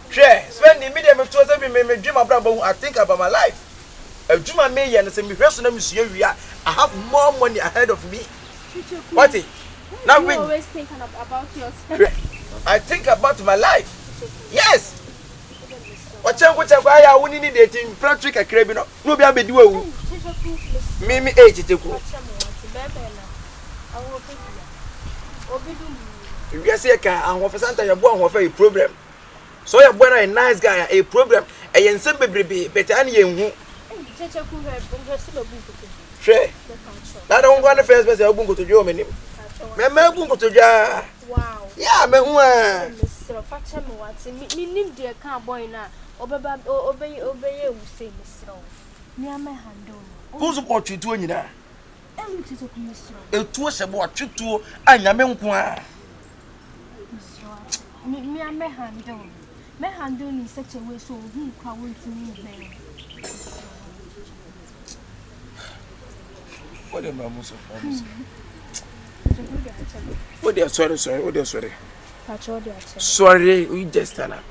Share, spend the medium of 2 me dream about I think about my life. A Juma may and say me personal I have more money ahead of me. What it? Now we always think about yourself. I think about my life. Yes. What I wouldn't need dating Patrick a crabino. No be a bit do. Me age it. Yes, I can. I'm for Santa. You're born with a problem. So you're born a nice guy, a problem. A young simple baby, better than you. Sure. That don't want the first person who go to Germany. My go to Jar. Wow. Yeah, me who Mr. Fatcher, me need dear car boy now. Obey, who say, Mr. Near my hand. who's what you doing there? It was about you two and Yamen. Me and my hand down. My hand down in such a way so who can to me. What am I most of? Oh, they are sorry. Oh, they are sorry. Sorry, we just stand up.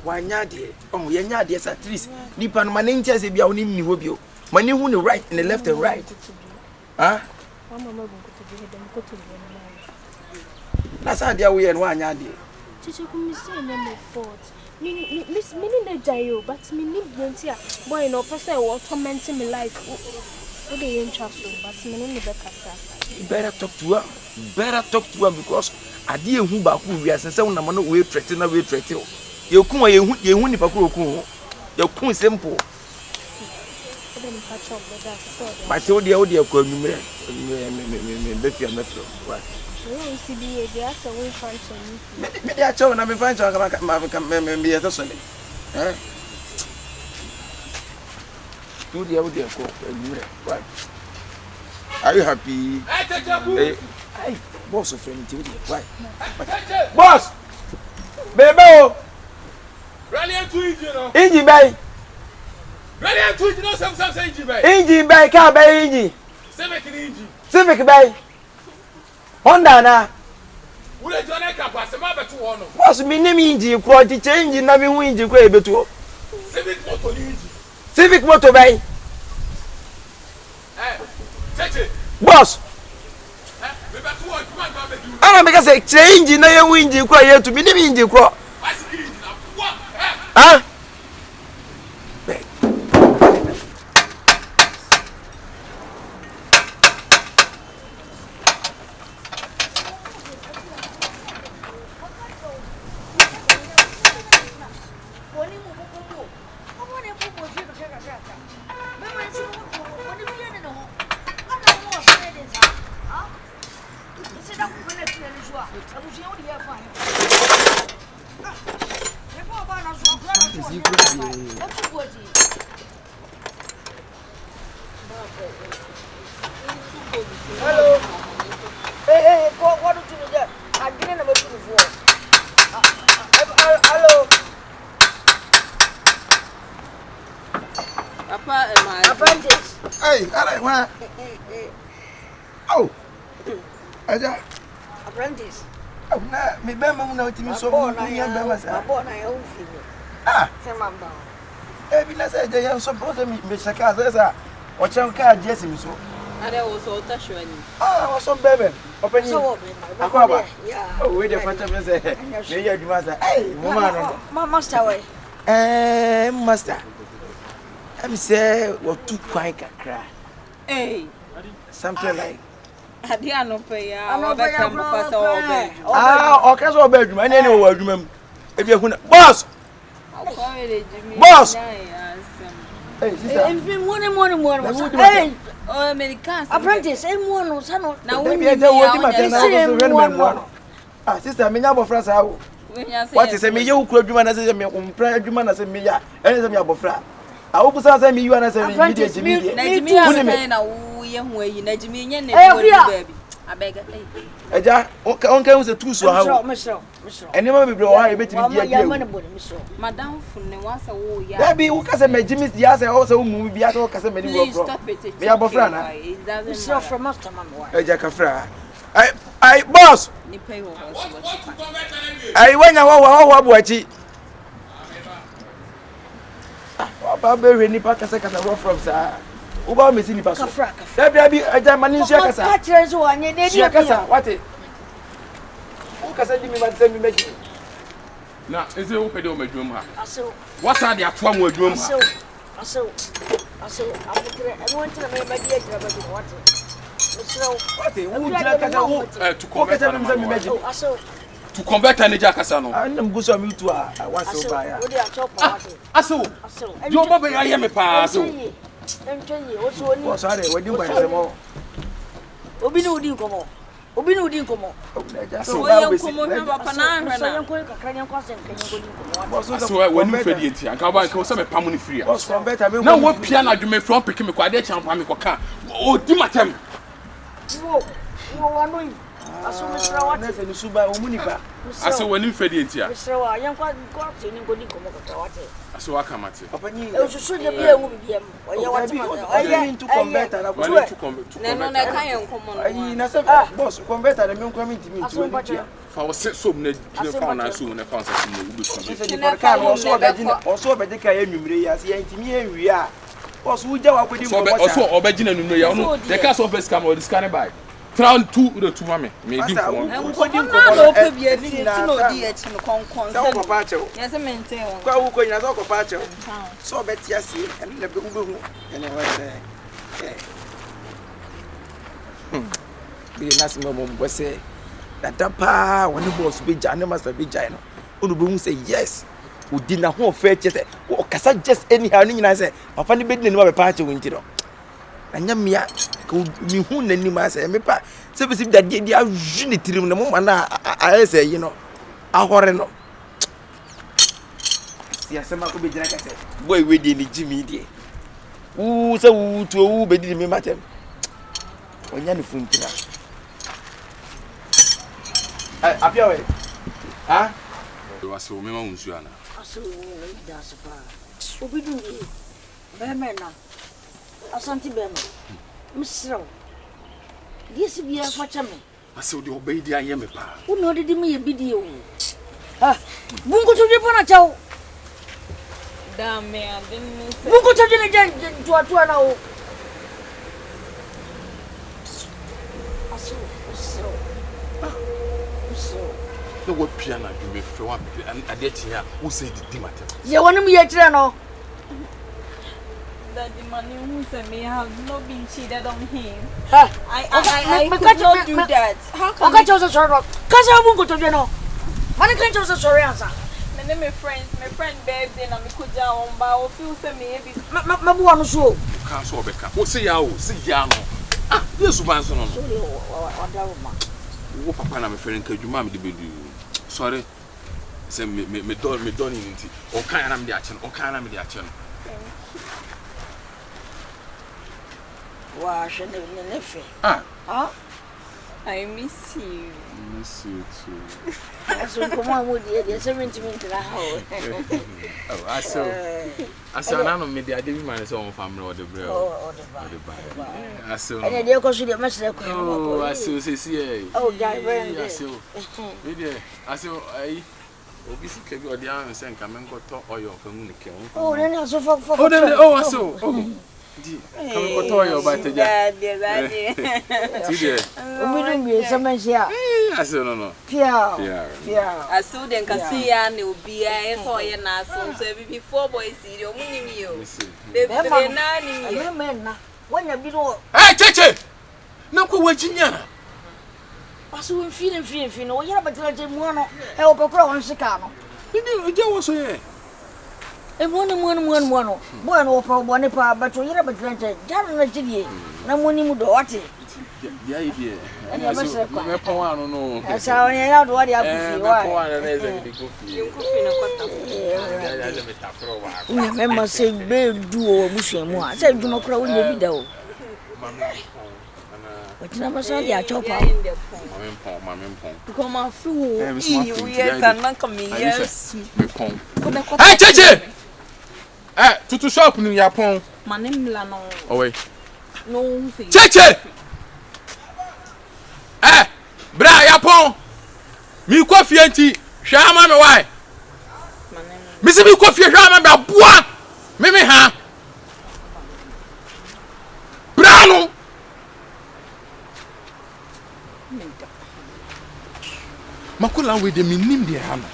Why, Yadi? Oh, Yadi, at least. Nipan, my name tells you, only me with you. My name on the right and the left and right. Huh? That's how they are. We and one Yadi. Teacher, come say name of fault. Miss Minnie Jayo, but me need here. Boy, no person will torment me life. What do you interest you? But me need you better talk to her. Better talk to her because I didn't who back who we are saying, no man, we threaten, we threaten. You come, you won't you come simple. My told the audio called me, Betty and Metro. They are so we function. Maybe I told them I'm fine to be a person. Do the audio call. Are you happy? Hey, boss of friend, why? Boss! Baby! Rally to engine, Engine bay! Rally to engine, some engine bay. Engine bay, car bay, engine. Civic bay. Honda na. Would I join a capas, a mother to honor? What's me name engine, quality change in having wind you crave to? Civic motor engine. Civic motor bay. Boss! I because a change in a wind you cry to be living you crop. Huh? Hello. Hey, what do you do there? I didn't have a before. Hello. Papa and my apprentice. Hey, I want. Oh. Apprentice. Oh, nah, me bema muna utimi so muni ya bema sa. Mabona ya ufi. Ah, sema mba. Eh, bila sa je yan so pose me shaka sa. Wacha ka jesi mi so. Are wo so tashwani. Ah, wo so bebe. Open you. So Akwa. Oh, we dey fata me say. Me ya duma sa. Hey, mama no. Master way. Master. I'm say what too quite kakra. Hey. Something like Adi anope ya. Obe kam papa so obe. Okay so obe adwuma na wo adwuma mu. Ebi ehuna. Boss. Boss. Hey, sister. Hey. Oh, Americans. Apprentice, no sano. Na we be dey wo di matena. Ah, sister, me nya abofra sa wo. What is me ye ukura adwuma na say me umpra adwuma na say me ya. Ene say me abofra. A wo busa say me you na say me media. Na jimi ya na wo ye ho ayi na jimi nye na baby. Abega. Eja, on kan say two so ha. Misro. Enema be bre o ha e betimi dia dia. Madam funne wa say wo ya. Baby, wo ka say me jimi dia say o say wo mu bia say wo ka say me ni wo bro. Me abofra na. Misro from master mama. Eja ka fra. I boss. What to convert enemy? I when you wa boachi. Papa be ni pa kasa from sir. Uba me si ni pa so. Da bi aja mani nsu akasa. Ka kire so anye de Nsu akasa, what? O kasa di me ba se mi meji. Na, eze wo pede o madwum ha. Aso. What are the atwa mo adwum ha? Aso. Amukire, eno ntira me madi agira ba di what? What? Wo jira kasa wo To convert enemy. Aso. To convert enemy akasa no. Anam go so mi tu a wase ba ya. Wo dey atop what? Aso. Yo mo be ya me pa aso. Entwenye, wo so ni. Wo so are wodi ngwa se mo. Obi ni udi nkomo. So oye nkomo hwe papa na ahwe na. Yanko kakra yanko asen kanyanko di nkomo. boss So when you fed it anka ba nka so me pam no free. boss convert me. Na wo pia na dwume from pick me kwa de champa me koka. O di matem. Wo wanoi. Aso misra what? Na se ni suba o munipa. Aso when you fed it ya. Misra wa yanko ko ate ni ngodi nkomo kakra what? Aso waka mate. Papa ni. E so je bia wu bia m. Oye what ma. Oye to convert na When ko. to convert. No na kan ye nkomo no. Ayi na se boss convert na me nkwa mi ntimi Aso ntu. mpacha. Fa wo se so na fa na so na fa so na wo so. Se di porka no so obeji ka ya nwumire ya se ya ntimi ya nwi a. Boss wo ja wa kwedi nkomo sa. So obeji na nwumire ya no. The cast of first cam or this can buy. Round 2 the 2 mame. Me di ko. Nkodi nkomo nkomo pe bia ti no di e chi no konkon. Sa wo papa achew. Yes maintain won. Kwa wo ko nyina so ko papa achew. So obeti ase ene na be hu ene wa se. Bi na se mo bo se da pa woni boss be ja ne master be ja no. Onu be hu say yes. Odi na ho fa chete. O kasa just anyhow ni nyina say papa ni be di ne ma be pa achew nti do. Anyamia ko mi hu nani ma say me pa se be si da di ajuni tirim na mo ma na ayese yi no ahore no ya se ma ko be jira ka se boy we di ni jimi die wu se wu tu wu be di mi matem onya ni funtina apia we ha Wa se o me ma unsu ana. Aso ni da sapa. Obi du ni. Be mena. Asanti be no. Misra. Yes bia facha me. Ase o de obey di anye me pa. Uno de me ye bidi o. Ah, bungo to de pona chao. Da me adin se. Bungo to de ne tua na o. Aso. No wo pia na dwume fe wa ade tia wo say di matem. Ye wonim ye kire no. That the money who said me have not been cheated on him. Ha. I could not do that. How can I chose a sorry? Cause I won't go to no. Man can chose a sorry answer. my friend babe then I could down but feel say me be My one so. Ka so obeka. Wo say ya o, say ya no. Ah, yes man so no. Wo papa na me friend ka dwuma me de bedu. Sorry. Say me don nti. O kan na me de ache no. Wow, she never fe. Ah. I miss you. Miss you too. So come on with the 70 minutes na how. Oh, aso na no me de ade bi man so on family or the bro. Oh, the bar. Aso. And they go to the master ko. Oh, aso see. Oh, guy, very. Aso. We dey. Aso ai. Obi si kebi odi an se nka me nkoto oyo famu ne ke. Oh, then aso for. Oh, aso. Oh. Di. Ka me nkoto oyo ba teja. Yeah. Ti dey. Obi no mi semensia. Aso no. Pia. Aso den ka see ya na obi a so ye na aso so be 4 boys see o munim yo. Be na ni mi. Men na. Wanya bi no. Eh, cheche. Na ko wajinya na. Aso mfiri no. Yera batira je mu no. E opekura won sika no. Ndi je wo so ye. E mu no. Boy no pro bone pa bato yera batira je. Jara na jidie. Na mu ni mu do wate. Ya idie. Aso me pon anu no. Asa onye ya do wade akufi wa. Me pon anu na eze di kofi. Kofi na kwata. Ya me tafro wa. Una memma se be duo musuamu a. Se dwuma kura wo nye bi da o. Watina masa dia chopa. Mame pon. Come on through. Yes, and not come yes. Me pon. Hey, cheche. Tutu shop ni ya pon. Manim la no. Oh wait. No. Cheche. Bra yapon. Mi kofi enti. Hwa ma me why? Mi se mi kofi hwa ma me aboa. Me ha. Bra no. Makula we de minim de ha no.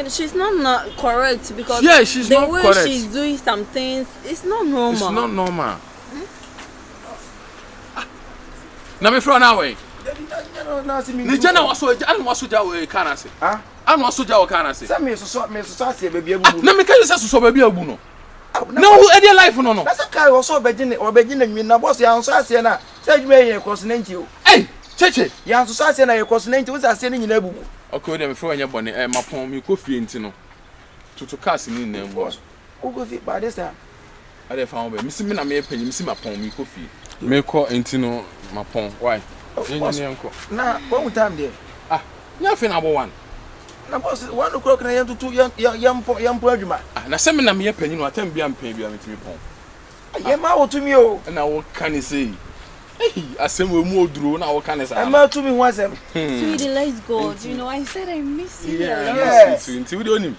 She's not correct because she's the not way correct. she's doing some things, it's not normal. It's not normal. Na me fro na we. Ni jana waso ja we kana se. Anu waso ja we kana se. Say me so ase baby abu. Na me kai se so baby abu no. Na wo e dey life no. Na say kai wo so obegine nwi na boss ya so ase na. Say dwuma ye cross-90 o. Hey, cheche. Ya so ase na ye cross-90 wo ase ni nyina abu. Okay, we dey me fro anya bone mapon mi kofi enti no. Tutu cars ni na boss. Who go fit by this time? I dey found be. Mi si me na me panyi, mi si mapon mi kofi. Me ko enti no mapon. Why? Na one time there. You have number one. Na boss 1 o'clock na yam tutu yam po adwuma. Na se me na me panyi no atem bia mpan bia metimi pon. Ye ma wo tumi o. Na wo kan say. Asem we mu oduro na wo kan say. E ma tumi ho asem. Sweetie, let's go. Do you know I said I miss you. Yes. Inti we dey onim.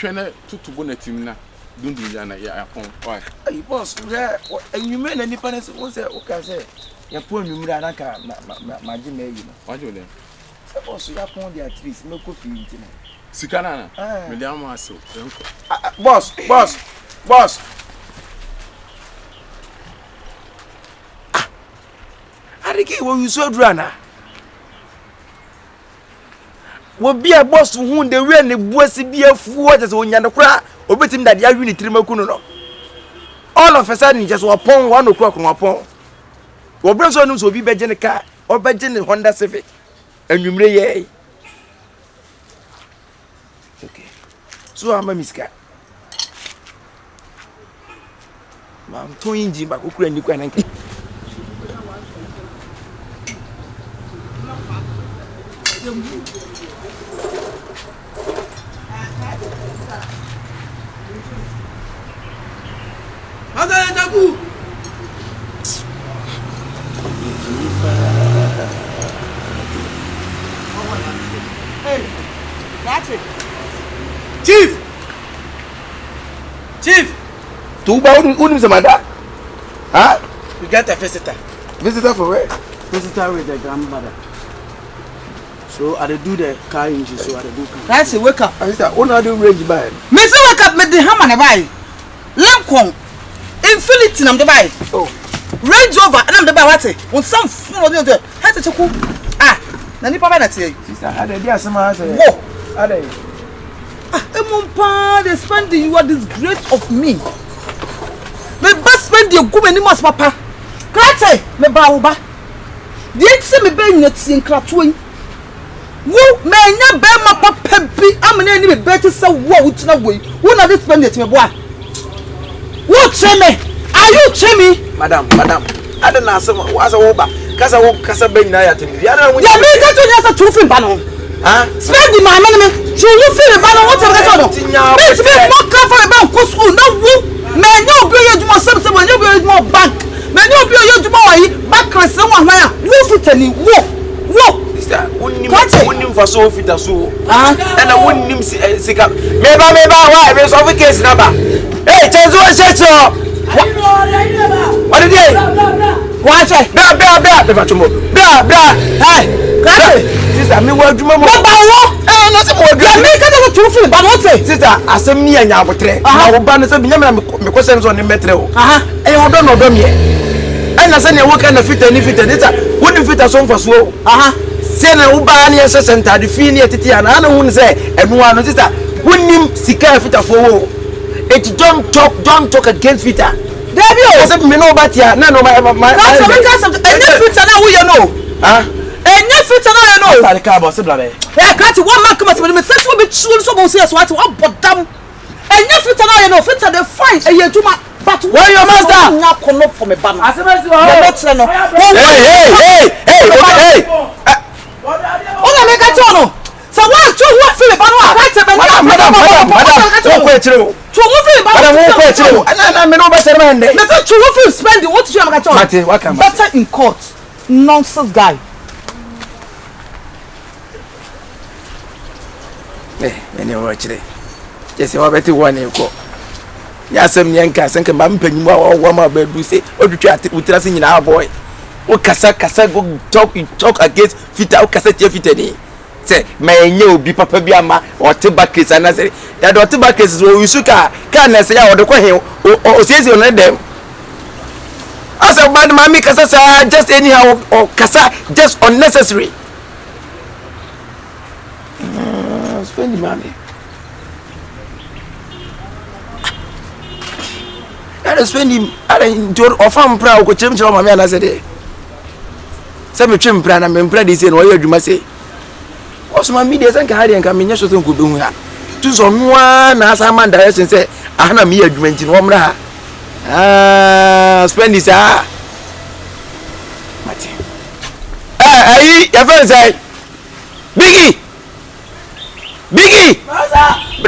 Hwene tutu bonatim na dundu ya na ya pon. Why? Hey boss, enyume na nipa na wo say o ka say ya po enumira na ka ma ji na yi no. Wajo le. Say boss ya pon dia trees me ko fi nti na. Sika na na. Me dey am aso. Boss. Arike wo yuso drana. Wo bia boss hu de we ne buasi bia fuo je se onya ne kura obetim dade awi ni tirimaku no. All of a sudden just upon 1 o'clock no upon. Wo brenso no so obi beje ne car, obeje ne Honda Civic. Anwumre ye. Okay. So am miska. Mam to inji ba kokura ni kwa nanke. Kyekyeku. Hey, that's it. Chief. Tuba unim samada. Huh? You get a visitor. Visitor for where? Visitor with the grandmother. So I do the car engine, so I do car. That's it, wake up. I said, "Ona do range by." Me say wake up, me the hammer na buy. Lankong. Infinity nam the buy. Oh. Range Rover nam the buy what? On some phone on the. Kyekyeku. Na nipa ba na tie. Sister, I dey asema say. Wo. I dey. Emumpa, the Spendy, you are disgrace of me. Me best Spendy you go many mas papa. Krate, me ba oba. The say me be nyati nkratoyi. Wo me nya be ma papa bi amene ni me better say wo utina wey. Wo na this Spendy me boa. Wo cheme. Are you cheme? Madam. I don't know asema wasa wo ba. Kasa be nyina ya temi. Ya na wo. Ya me ka to nya sa trufin ba no. Spendy my man me. You feel about what I'm going to do? Let's be more careful about school. No, man, you'll be able to something when you'll be more bank. Man, you'll be able to more back. Someone, move it and walk. Sister, wouldn't for so Fita so. And I wouldn't sick up. Maybe, why? There's over case number. Hey, Chanzo, shut up. What did you? Watch it. Blah. Hey, sister, me what you mama. Nothing more. You make another truth, but what say? Sister, I say me and your portrait. I will ban some me questions on the metro. And you don't know them yet. And I say you work and fit and fit and it wouldn't fit a song for slow. Say na uba ni center the fee near Titi and I wouldn't say everyone sister wouldn't him sika Fita for it don't talk against Fita. There be also me know about ya. No my Fita now you know. And you Fita now you know. I can't boss blabe. I can't one man come as me say so be true so go see us what but damn. And you Fita now you know Fita the fight and you juma but where your master now come up for me ban. Hey. Ona me ka chono. So what you feel about madam don't quit you. To feel about madam quit you. And me no better man dey. Me say to feel Spendy what you am ka chono. Better in court. Nonsense guy. Any watch it. Just what better one you call. Yasem Yanka, Sanka Mampany, or Wama Baby say, or to chat with us in our boy. O Kasa go talk against Fita, Cassette Fitani. Say, may you be Papa Biama or Tobacco, and I say, that or Tobacco is where you should can't say, or the Quail, or says you let them. As a bad mammy, Casa, just anyhow, or Casa, just unnecessary. Spendy, mammy. I don't spend him. I don't offer him proud to change my man as a day. Some trim plan and member is in what you must say. What's my media and carry and come in your shooting good doing her? To someone as a man direction say, I know me a drink in Womra. Spend this. Your friend say, Biggie!